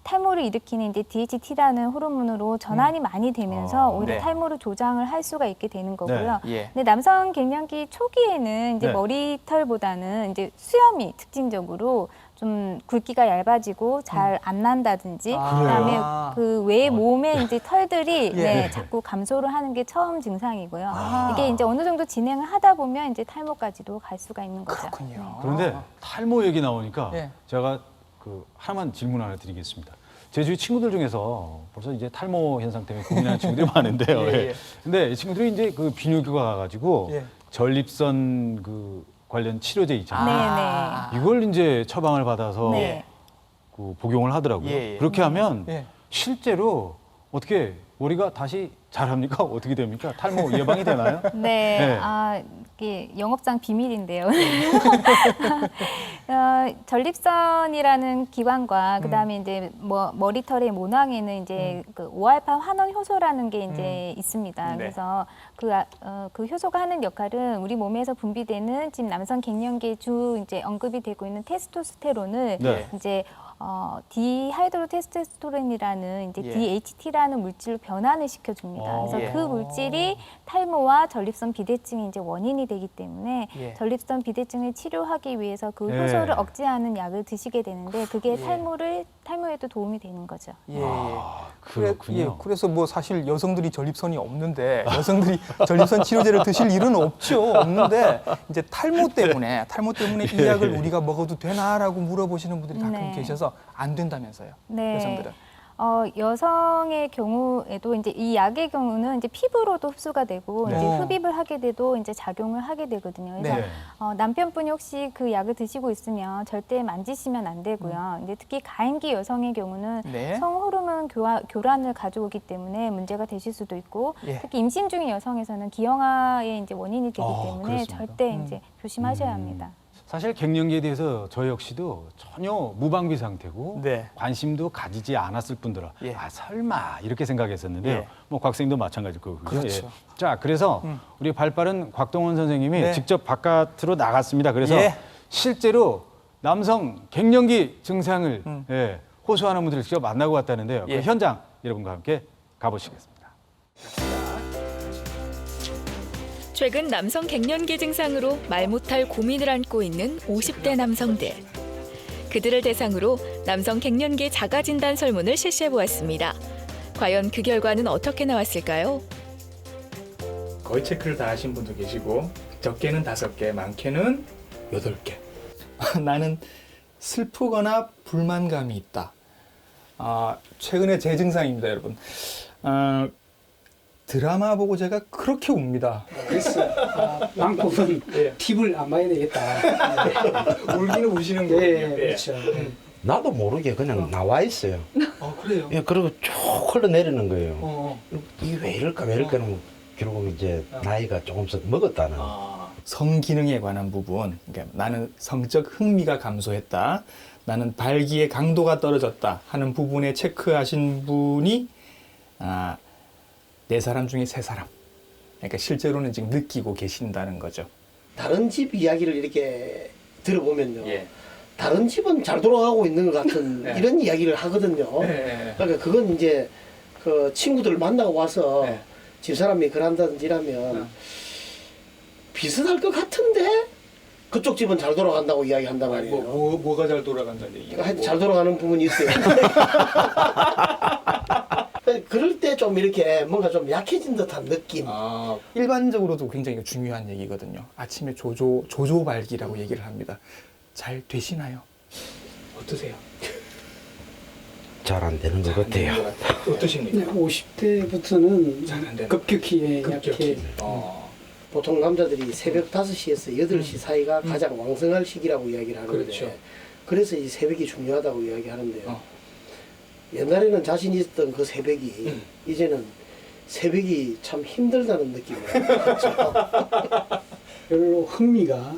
[SPEAKER 6] 탈모를 일으키는 이제 DHT라는 호르몬으로 전환이 많이 되면서 오히려
[SPEAKER 7] 네.
[SPEAKER 6] 탈모를 조장을 할 수가 있게 되는 거고요.
[SPEAKER 7] 예.
[SPEAKER 6] 근데 남성 갱년기 초기에는 이제
[SPEAKER 5] 네.
[SPEAKER 6] 머리털보다는 이제 수염이 특징적으로 좀 굵기가 얇아지고 잘 안 난다든지 그다음에 그 외 몸에 이제 털들이
[SPEAKER 7] 예.
[SPEAKER 6] 네, 자꾸 감소를 하는 게 처음 증상이고요. 이게 이제 어느 정도 진행을 하다 보면 이제 탈모까지도 갈 수가 있는 거죠.
[SPEAKER 7] 그렇군요.
[SPEAKER 5] 그런데 탈모 얘기 나오니까
[SPEAKER 7] 예.
[SPEAKER 5] 제가 그 하나만 질문 하나 드리겠습니다. 제 주위 친구들 중에서 벌써 이제 탈모 현상 때문에 고민하는 친구들이 많은데요.
[SPEAKER 7] 예, 예.
[SPEAKER 5] 예. 근데 이 친구들이 이제 그 비뇨기과 가가지고
[SPEAKER 7] 예.
[SPEAKER 5] 전립선 그 관련 치료제 있잖아요.
[SPEAKER 6] 네네.
[SPEAKER 5] 이걸 이제 처방을 받아서
[SPEAKER 6] 네.
[SPEAKER 5] 그 복용을 하더라고요.
[SPEAKER 7] 예, 예.
[SPEAKER 5] 그렇게 하면
[SPEAKER 7] 예.
[SPEAKER 5] 실제로 어떻게 머리가 다시 자랍니까? 어떻게 됩니까? 탈모 예방이 되나요?
[SPEAKER 6] 네,
[SPEAKER 5] 네.
[SPEAKER 6] 이게 영업상 비밀인데요. 전립선이라는 기관과 그다음에 이제 머리털의 모낭에는 이제 그 5알파 환원 효소라는 게 이제 있습니다.
[SPEAKER 7] 네.
[SPEAKER 6] 그래서 그 효소가 하는 역할은 우리 몸에서 분비되는 지금 남성 갱년기에 주 이제 언급이 되고 있는 테스토스테론을
[SPEAKER 5] 네.
[SPEAKER 6] 이제 디하이드로 테스토스테론이라는 이제
[SPEAKER 7] 예.
[SPEAKER 6] DHT라는 물질로 변환을 시켜줍니다. 그래서
[SPEAKER 7] 예.
[SPEAKER 6] 그 물질이 탈모와 전립선 비대증의 이제 원인이 되기 때문에
[SPEAKER 7] 예.
[SPEAKER 6] 전립선 비대증을 치료하기 위해서 그
[SPEAKER 5] 예.
[SPEAKER 6] 효소를 억제하는 약을 드시게 되는데 그게
[SPEAKER 7] 예.
[SPEAKER 6] 탈모에도 도움이 되는 거죠.
[SPEAKER 7] 예.
[SPEAKER 5] 그렇군요.
[SPEAKER 7] 예, 그래서 뭐 사실 여성들이 전립선이 없는데 여성들이 전립선 치료제를 드실 일은 없는데 이제 탈모 때문에 이 약을 우리가 먹어도 되나라고 물어보시는 분들이 가끔
[SPEAKER 6] 네.
[SPEAKER 7] 계셔서 안 된다면서요.
[SPEAKER 6] 네.
[SPEAKER 7] 여성들은.
[SPEAKER 6] 여성의 경우에도 이제 이 약의 경우는 이제 피부로도 흡수가 되고
[SPEAKER 5] 네.
[SPEAKER 6] 이제 흡입을 하게 돼도 이제 작용을 하게 되거든요. 그래서
[SPEAKER 7] 네.
[SPEAKER 6] 남편분이 혹시 그 약을 드시고 있으면 절대 만지시면 안 되고요. 이제 특히 가임기 여성의 경우는
[SPEAKER 7] 네.
[SPEAKER 6] 성호르몬 교란을 가져오기 때문에 문제가 되실 수도 있고
[SPEAKER 7] 예.
[SPEAKER 6] 특히 임신 중인 여성에서는 기형아의 이제 원인이 되기 때문에
[SPEAKER 5] 그렇습니까?
[SPEAKER 6] 절대 이제 조심하셔야 합니다.
[SPEAKER 5] 사실 갱년기에 대해서 저 역시도 전혀 무방비 상태고
[SPEAKER 7] 네.
[SPEAKER 5] 관심도 가지지 않았을 뿐더러
[SPEAKER 7] 예.
[SPEAKER 5] 설마 이렇게 생각했었는데요.
[SPEAKER 7] 예.
[SPEAKER 5] 뭐 곽생도 마찬가지일 거고요.
[SPEAKER 7] 그렇죠.
[SPEAKER 5] 예. 자, 그래서 우리 발빠른 곽동원 선생님이
[SPEAKER 7] 네.
[SPEAKER 5] 직접 바깥으로 나갔습니다. 그래서
[SPEAKER 7] 예.
[SPEAKER 5] 실제로 남성 갱년기 증상을 호소하는 분들을 직접 만나고 왔다는데요.
[SPEAKER 7] 예.
[SPEAKER 5] 그 현장 여러분과 함께 가보시겠습니다.
[SPEAKER 1] 최근 남성 갱년기 증상으로 말 못할 고민을 안고 있는 50대 남성들. 그들을 대상으로 남성 갱년기 자가진단 설문을 실시해보았습니다. 과연 그 결과는 어떻게 나왔을까요?
[SPEAKER 11] 거의 체크를 다 하신 분도 계시고 적게는 5개, 많게는 8개.
[SPEAKER 7] 나는 슬프거나 불만감이 있다. 최근에 제 증상입니다, 여러분. 드라마 보고 제가 그렇게 웁니다.
[SPEAKER 12] 그래서 방법은 팁을 안 봐야 되겠다.
[SPEAKER 7] 울기는 우시는 거예요.
[SPEAKER 12] 네, 그렇죠.
[SPEAKER 13] 나도 모르게 그냥 나와 있어요.
[SPEAKER 7] 아 그래요?
[SPEAKER 13] 예, 그리고 쭉 흘러내리는 거예요. 이게 왜 이럴까 하면 결국 이제 나이가 조금씩 먹었다는.
[SPEAKER 7] 성기능에 관한 부분, 그러니까 나는 성적 흥미가 감소했다, 나는 발기의 강도가 떨어졌다 하는 부분에 체크하신 분이 4사람 중에 3사람. 그러니까 실제로는 지금 느끼고 계신다는 거죠.
[SPEAKER 14] 다른 집 이야기를 이렇게 들어보면요. 다른 집은 잘 돌아가고 있는 것 같은 이런 이야기를 하거든요. 그러니까 그건 이제 그 친구들 만나고 와서 집사람이 그런다든지 이라면 비슷할 것 같은데 그쪽 집은 잘 돌아간다고 이야기한단 말이에요.
[SPEAKER 7] 뭐가 잘 돌아간다는 얘기예요?
[SPEAKER 14] 그러니까 하여튼 잘 돌아가는 부분이 있어요. 그럴 때 좀 이렇게 뭔가 좀 약해진 듯한 느낌.
[SPEAKER 7] 일반적으로도 굉장히 중요한 얘기거든요. 아침에 조조발기라고 얘기를 합니다. 잘 되시나요?
[SPEAKER 12] 어떠세요?
[SPEAKER 13] 잘 안 되는 것 같아요.
[SPEAKER 7] 어떠십니까?
[SPEAKER 12] 50대부터는
[SPEAKER 7] 잘 안 되는
[SPEAKER 12] 급격히 약해.
[SPEAKER 14] 보통 남자들이 새벽 5시에서 8시 사이가 가장 왕성할 시기라고 이야기를 하는데
[SPEAKER 7] 그렇죠.
[SPEAKER 14] 그래서 이 새벽이 중요하다고 이야기하는데요. 옛날에는 자신 있었던 그 새벽이 이제는 새벽이 참 힘들다는 느낌이에요. 그렇죠?
[SPEAKER 12] 별로 흥미가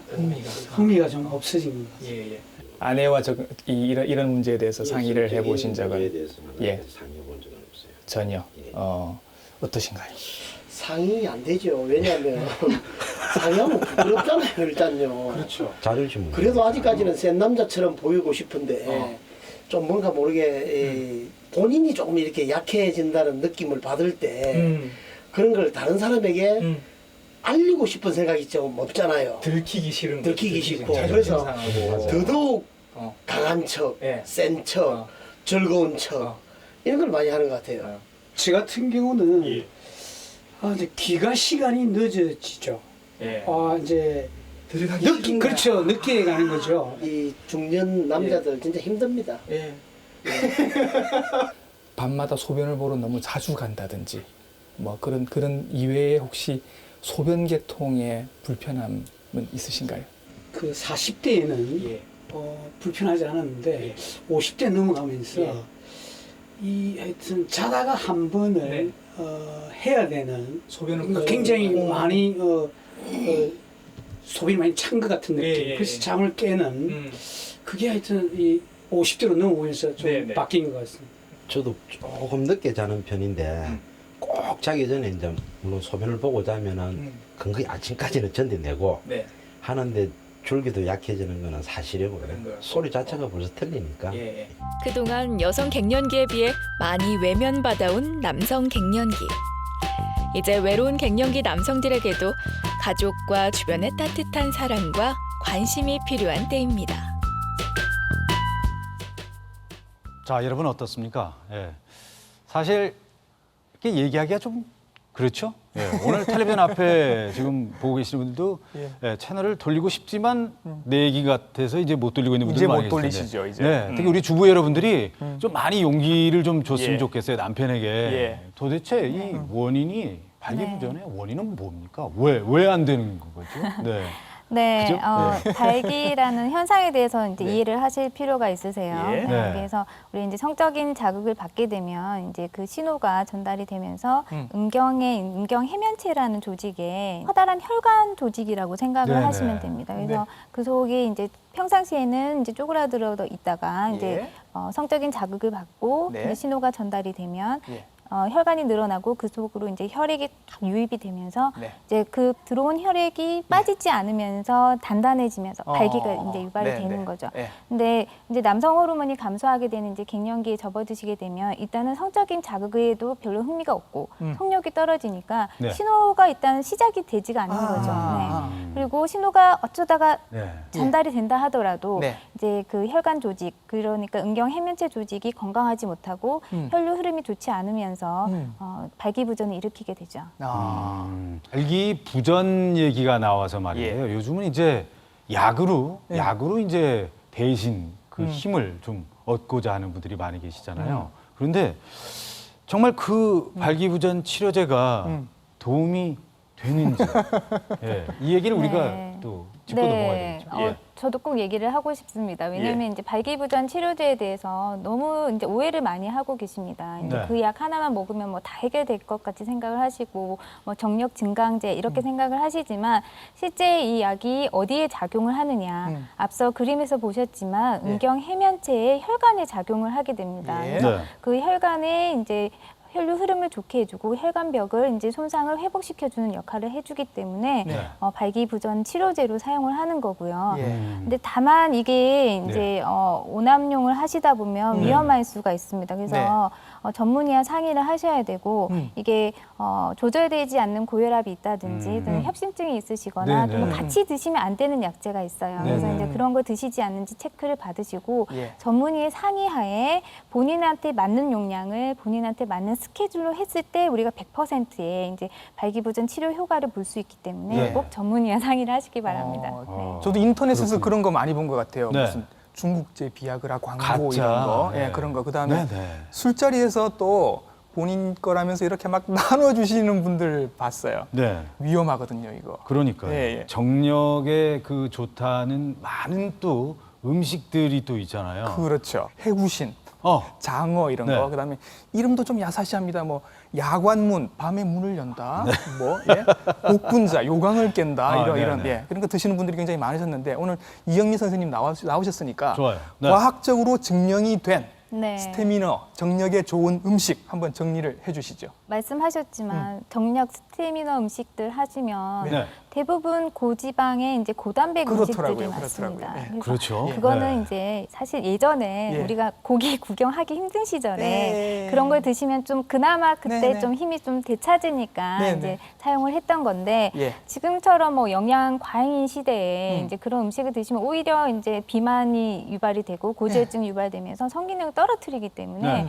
[SPEAKER 12] 좀 없어진 것 같아요.
[SPEAKER 7] 아내와 이런 문제에 대해서 상의를 해보신 적은
[SPEAKER 13] 상의해본 적은 없어요.
[SPEAKER 7] 전혀. 어떠신가요?
[SPEAKER 14] 상의 안 되죠. 왜냐하면 상의하면 부끄럽잖아요. 일단요.
[SPEAKER 7] 그렇죠.
[SPEAKER 13] 자존심.
[SPEAKER 14] 그래도 아직까지는 센 남자처럼 보이고 싶은데 좀 뭔가 모르게 본인이 조금 이렇게 약해진다는 느낌을 받을 때 그런 걸 다른 사람에게 알리고 싶은 생각이 좀 없잖아요.
[SPEAKER 7] 들키기 싫은
[SPEAKER 14] 들키기 싫고 그래서 더더욱 강한 척, 센 척, 즐거운 척 이런 걸 많이 하는 것 같아요.
[SPEAKER 12] 저 같은 경우는 이제 귀가 시간이 늦어지죠. 이제 그렇죠. 늦게 가는 거죠.
[SPEAKER 14] 이 중년 남자들 진짜 힘듭니다.
[SPEAKER 7] 밤마다 소변을 보러 너무 자주 간다든지 뭐 그런 이외에 혹시 소변 계통에 불편함은 있으신가요?
[SPEAKER 12] 그 40대에는 불편하지 않았는데 50대 넘어가면서 이 하여튼 자다가 한 번을 해야 되는
[SPEAKER 7] 소변을
[SPEAKER 12] 굉장히 많이 소변이 많이 찬 것 같은 느낌. 그래서 잠을 깨는 그게 하여튼 이 50대로 넘어오면서 좀 바뀐 것 같습니다.
[SPEAKER 13] 저도 조금 늦게 자는 편인데 꼭 자기 전에 이제 물론 소변을 보고 자면은 거의 아침까지는 견뎌내고 하는데 줄기도 약해지는 거는 사실이고 소리 자체가 벌써 틀리니까.
[SPEAKER 1] 그동안 여성 갱년기에 비해 많이 외면받아온 남성 갱년기. 이제 외로운 갱년기 남성들에게도 가족과 주변의 따뜻한 사랑과 관심이 필요한 때입니다.
[SPEAKER 5] 자, 여러분 어떻습니까? 사실 이렇게 얘기하기가 좀 그렇죠? 오늘 텔레비전 앞에 지금 보고 계시는 분들도 채널을 돌리고 싶지만 내 얘기 같아서 이제 못 돌리고 있는 분들 많이 계시죠.
[SPEAKER 7] 돌리시죠, 이제.
[SPEAKER 5] 특히 우리 주부 여러분들이 좀 많이 용기를 좀 줬으면 좋겠어요, 남편에게. 도대체 이 원인이 발기부전의 원인은 뭡니까? 왜 안 되는 거죠?
[SPEAKER 6] 네,
[SPEAKER 5] 그죠?
[SPEAKER 6] 발기라는 현상에 대해서 이제 이해를 하실 필요가 있으세요. 그래서 우리 이제 성적인 자극을 받게 되면 이제 그 신호가 전달이 되면서 음경 해면체라는 조직에 커다란 혈관 조직이라고 생각을 하시면 됩니다. 그래서 그 속에 이제 평상시에는 이제 쪼그라들어 있다가 이제 성적인 자극을 받고 이제 신호가 전달이 되면 혈관이 늘어나고 그 속으로 이제 혈액이 딱 유입이 되면서 이제 그 들어온 혈액이 빠지지 않으면서 단단해지면서 발기가 이제 유발이 되는 거죠. 근데 이제 남성 호르몬이 감소하게 되는 이제 갱년기에 접어드시게 되면 일단은 성적인 자극에도 별로 흥미가 없고 성욕이 떨어지니까 신호가 일단 시작이 되지가 않는 거죠. 그리고 신호가 어쩌다가 전달이 된다 하더라도 이제 그 혈관 조직, 그러니까 음경 해면체 조직이 건강하지 못하고 혈류 흐름이 좋지 않으면서 발기부전을 일으키게 되죠.
[SPEAKER 5] 발기부전 얘기가 나와서 말이에요. 요즘은 이제 약으로 이제 대신 그 힘을 좀 얻고자 하는 분들이 많이 계시잖아요. 그런데 정말 그 발기부전 치료제가 도움이 되는지 이 얘기를 우리가 또 짚고 넘어가야 되겠죠.
[SPEAKER 6] 저도 꼭 얘기를 하고 싶습니다. 왜냐하면 이제 발기부전 치료제에 대해서 너무 이제 오해를 많이 하고 계십니다. 이제 그 약 하나만 먹으면 뭐 다 해결될 것 같이 생각을 하시고 뭐 정력 증강제 이렇게 생각을 하시지만 실제 이 약이 어디에 작용을 하느냐 앞서 그림에서 보셨지만 음경 해면체에 혈관에 작용을 하게 됩니다. 그래서 그 혈관에 이제 혈류 흐름을 좋게 해주고 혈관벽을 이제 손상을 회복시켜주는 역할을 해주기 때문에 발기부전 치료제로 사용을 하는 거고요. 근데 다만 이게 이제 오남용을 하시다 보면 위험할 수가 있습니다. 그래서 전문의와 상의를 하셔야 되고 이게 조절되지 않는 고혈압이 있다든지 또는 협심증이 있으시거나 또 같이 드시면 안 되는 약제가 있어요. 그래서 이제 그런 거 드시지 않는지 체크를 받으시고 전문의의 상의하에 본인한테 맞는 용량을 본인한테 맞는 스케줄로 했을 때 우리가 100%의 이제 발기부전 치료 효과를 볼 수 있기 때문에 꼭 전문의와 상의를 하시기 바랍니다.
[SPEAKER 7] 저도 인터넷에서 그런 거 많이 본 것 같아요. 무슨 중국제 비아그라 광고
[SPEAKER 5] 가짜.
[SPEAKER 7] 이런 거, 그런 거. 그다음에 술자리에서 또 본인 거라면서 이렇게 막 나눠주시는 분들 봤어요. 위험하거든요, 이거.
[SPEAKER 5] 그러니까요. 정력에 그 좋다는 많은 또 음식들이 또 있잖아요.
[SPEAKER 7] 그렇죠. 해구신, 장어 이런 거. 그다음에 이름도 좀 야사시합니다. 뭐 야관문, 밤에 문을 연다. 뭐 복분자, 요강을 깬다. 이런 그런 거 드시는 분들이 굉장히 많으셨는데 오늘 이영미 선생님 나오셨으니까
[SPEAKER 5] 좋아요.
[SPEAKER 7] 과학적으로 증명이 된 스태미너, 정력에 좋은 음식 한번 정리를 해주시죠.
[SPEAKER 6] 말씀하셨지만 정력 스태미너 음식들 하시면 대부분 고지방에 이제 고단백 음식들이 많습니다.
[SPEAKER 5] 그렇죠.
[SPEAKER 6] 그거는 이제 사실 예전에 우리가 고기 구경하기 힘든 시절에 그런 걸 드시면 좀 그나마 그때 좀 힘이 좀 되찾으니까 이제 사용을 했던 건데 지금처럼 뭐 영양 과잉인 시대에 이제 그런 음식을 드시면 오히려 이제 비만이 유발이 되고 고지혈증이 유발되면서 성기능을 떨어뜨리기 때문에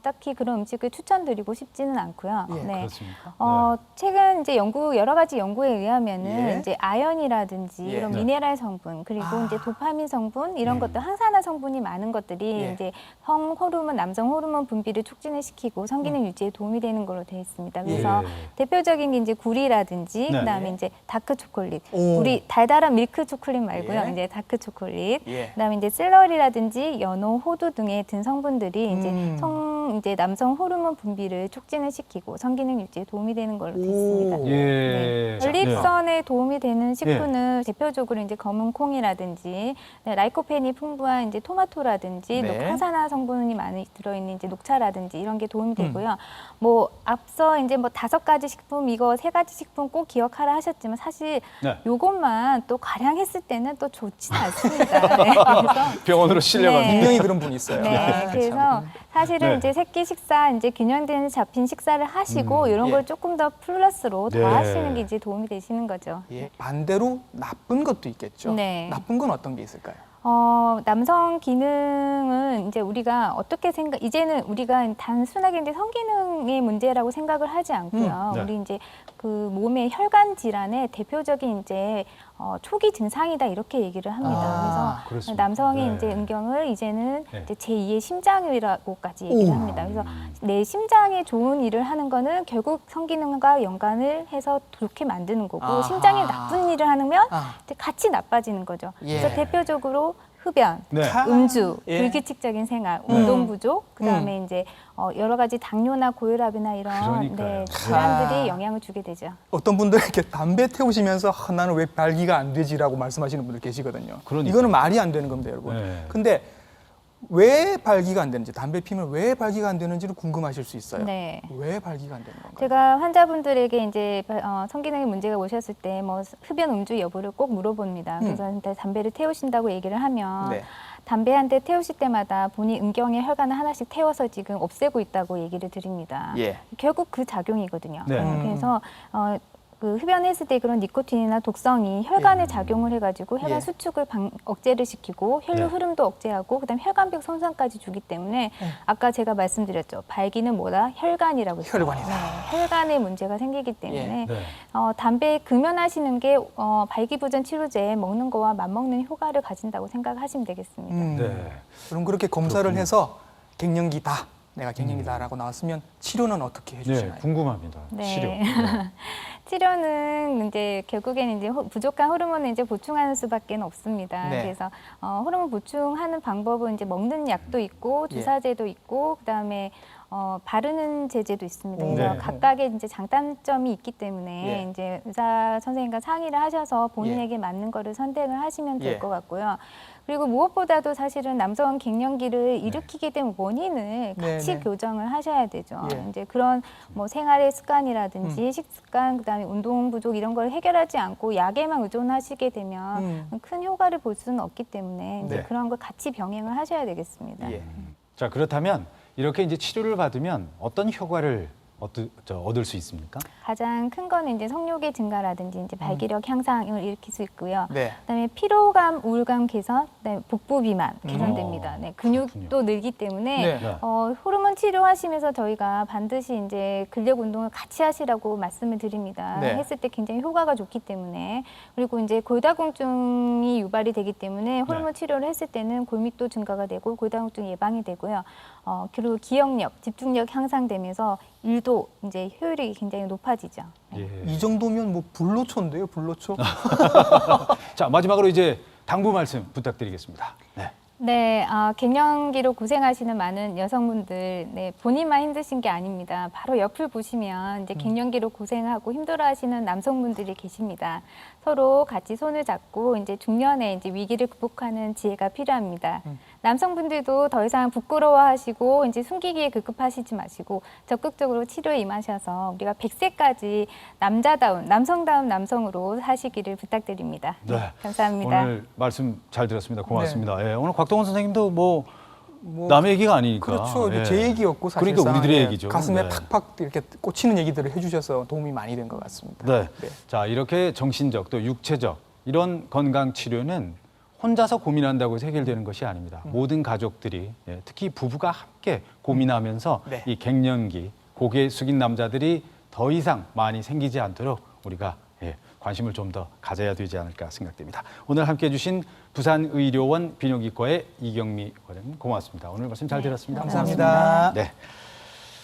[SPEAKER 6] 딱히 그런 음식을 추천드리고 싶지는 않고요.
[SPEAKER 5] 그렇습니까?
[SPEAKER 6] 최근 이제 여러 가지 연구에 의하면 이제 아연이라든지 이런 미네랄 성분 그리고 이제 도파민 성분 이런 것들 항산화 성분이 많은 것들이 이제 성호르몬 남성 호르몬 분비를 촉진을 시키고 성기능 유지에 도움이 되는 걸로 되어 있습니다. 그래서 대표적인 게 이제 굴이라든지 그다음에 이제 다크 초콜릿 우리 달달한 밀크 초콜릿 말고요. 이제 다크 초콜릿 그다음에 이제 샐러리라든지 연어, 호두 등의 든 성분들이 이제 남성 호르몬 분비를 촉진을 시키고 성기능 유지에 도움이 되는 걸로 되어 있습니다. 전립선에 도움이 되는 식품은 대표적으로 이제 검은 콩이라든지 라이코펜이 풍부한 이제 토마토라든지 항산화 성분이 많이 들어있는 이제 녹차라든지 이런 게 도움이 되고요. 뭐 앞서 이제 뭐 5가지 식품 이거 3가지 식품 꼭 기억하라 하셨지만 사실 요것만 또 가량 했을 때는 또 좋지는 않습니다. 그래서
[SPEAKER 5] 병원으로 실려가는
[SPEAKER 7] 분명히 그런 분이 있어요.
[SPEAKER 6] 그래서 사실은 이제 새끼 식사 이제 균형된 잡힌 식사를 하시고 이런 걸 조금 더 플러스로 더 하시는 게 이제 도움이 되시는 거죠.
[SPEAKER 7] 반대로 나쁜 것도 있겠죠. 나쁜 건 어떤 게 있을까요?
[SPEAKER 6] 남성 기능은 이제 우리가 어떻게 이제는 우리가 단순하게 이제 성기능의 문제라고 생각을 하지 않고요. 우리 이제 그 몸의 혈관 질환의 대표적인 이제 초기 증상이다 이렇게 얘기를 합니다. 그래서 남성의 이제 음경을 이제는 이제 제2의 심장이라고까지 얘기를 합니다. 그래서 내 심장에 좋은 일을 하는 거는 결국 성기능과 연관을 해서 좋게 만드는 거고 심장에 나쁜 일을 하면 이제 같이 나빠지는 거죠. 그래서 대표적으로 흡연, 음주, 불규칙적인 생활, 운동 부족, 그다음에 이제 여러 가지 당뇨나 고혈압이나 이런 질환들이 영향을 주게 되죠.
[SPEAKER 7] 어떤 분들 이렇게 담배 태우시면서 나는 왜 발기가 안 되지라고 말씀하시는 분들 계시거든요. 이거는 말이 안 되는 겁니다, 여러분. 근데 왜 발기가 안 되는지, 담배 피면 왜 발기가 안 되는지를 궁금하실 수 있어요. 왜 발기가 안 되는 건가요?
[SPEAKER 6] 제가 환자분들에게 이제 성기능에 문제가 오셨을 때 뭐 흡연, 음주 여부를 꼭 물어봅니다. 그래서 담배를 태우신다고 얘기를 하면 담배 한 대 태우실 때마다 본인 음경의 혈관을 하나씩 태워서 지금 없애고 있다고 얘기를 드립니다. 결국 그 작용이거든요. 그래서 그 흡연했을 때 그런 니코틴이나 독성이 혈관에 작용을 해가지고 혈관 수축을 억제를 시키고 혈류 흐름도 억제하고 그다음 혈관벽 손상까지 주기 때문에 아까 제가 말씀드렸죠. 발기는 뭐다? 혈관이라고 했어요. 혈관에 문제가 생기기 때문에 담배 금연하시는 게 발기부전 치료제 먹는 거와 맞먹는 효과를 가진다고 생각하시면 되겠습니다.
[SPEAKER 7] 그럼 그렇게 검사를 해서 갱년기다. 내가 갱년기다라고 나왔으면 치료는 어떻게 해주시나요?
[SPEAKER 5] 네, 궁금합니다.
[SPEAKER 6] 네.
[SPEAKER 5] 치료.
[SPEAKER 6] 치료는 이제 결국에는 이제 부족한 호르몬을 이제 보충하는 수밖에 없습니다.
[SPEAKER 7] 네.
[SPEAKER 6] 그래서 호르몬 보충하는 방법은 이제 먹는 약도 있고 주사제도 있고 그다음에 바르는 제제도 있습니다. 그래서
[SPEAKER 7] 네.
[SPEAKER 6] 각각의 이제 장단점이 있기 때문에
[SPEAKER 7] 예.
[SPEAKER 6] 이제 의사 선생님과 상의를 하셔서 본인에게 맞는 거를 선택을 하시면 될
[SPEAKER 7] 예.
[SPEAKER 6] 것 같고요. 그리고 무엇보다도 사실은 남성 갱년기를 일으키게 된 원인을 같이
[SPEAKER 7] 네.
[SPEAKER 6] 교정을 하셔야 되죠.
[SPEAKER 7] 예.
[SPEAKER 6] 이제 그런 뭐 생활의 습관이라든지 식습관, 그다음에 운동 부족 이런 걸 해결하지 않고 약에만 의존하시게 되면 큰 효과를 볼 수는 없기 때문에 이제
[SPEAKER 5] 네.
[SPEAKER 6] 그런 걸 같이 병행을 하셔야 되겠습니다.
[SPEAKER 7] 예.
[SPEAKER 5] 자, 그렇다면 이렇게 이제 치료를 받으면 어떤 효과를 얻을 수 있습니까?
[SPEAKER 6] 가장 큰 거는 이제 성욕의 증가라든지 이제 발기력 향상을 일으킬 수 있고요.
[SPEAKER 7] 네.
[SPEAKER 6] 그다음에 피로감, 우울감 개선, 그다음에 복부 비만 개선됩니다. 네, 근육도 늘기 때문에
[SPEAKER 7] 네.
[SPEAKER 6] 호르몬 치료하시면서 저희가 반드시 이제 근력 운동을 같이 하시라고 말씀을 드립니다.
[SPEAKER 7] 네.
[SPEAKER 6] 했을 때 굉장히 효과가 좋기 때문에 그리고 이제 골다공증이 유발이 되기 때문에 호르몬 치료를 했을 때는 골밀도 증가가 되고 골다공증 예방이 되고요. 그리고 기억력, 집중력 향상되면서 일도 이제 효율이 굉장히 높아지죠.
[SPEAKER 7] 이 정도면 뭐 불로초인데요, 불로초.
[SPEAKER 5] 자, 마지막으로 이제 당부 말씀 부탁드리겠습니다. 네.
[SPEAKER 6] 네, 갱년기로 고생하시는 많은 여성분들, 네, 본인만 힘드신 게 아닙니다. 바로 옆을 보시면 이제 갱년기로 고생하고 힘들어하시는 남성분들이 계십니다. 서로 같이 손을 잡고 이제 중년에 이제 위기를 극복하는 지혜가 필요합니다. 남성분들도 더 이상 부끄러워하시고 이제 숨기기에 급급하시지 마시고 적극적으로 치료에 임하셔서 우리가 100세까지 남자다운, 남성다운 남성으로 사시기를 부탁드립니다.
[SPEAKER 5] 네.
[SPEAKER 6] 감사합니다.
[SPEAKER 5] 오늘 말씀 잘 들었습니다. 고맙습니다. 예, 오늘 곽동원 선생님도 뭐 남의 얘기가 아니니까.
[SPEAKER 7] 그렇죠.
[SPEAKER 5] 예.
[SPEAKER 7] 제 얘기였고 사실상
[SPEAKER 5] 그러니까 우리들의 얘기죠.
[SPEAKER 7] 가슴에
[SPEAKER 5] 네.
[SPEAKER 7] 팍팍 이렇게 꽂히는 얘기들을 해주셔서 도움이 많이 된 것 같습니다.
[SPEAKER 5] 네. 자, 이렇게 정신적 또 육체적 이런 건강 치료는 혼자서 고민한다고 해서 해결되는 것이 아닙니다. 모든 가족들이 특히 부부가 함께 고민하면서
[SPEAKER 7] 네.
[SPEAKER 5] 이 갱년기 고개 숙인 남자들이 더 이상 많이 생기지 않도록 우리가 관심을 좀 더 가져야 되지 않을까 생각됩니다. 오늘 함께해 주신 부산의료원 비뇨기과의 이경미 과장님 고맙습니다. 오늘 말씀 잘 들었습니다.
[SPEAKER 7] 감사합니다.
[SPEAKER 5] 네.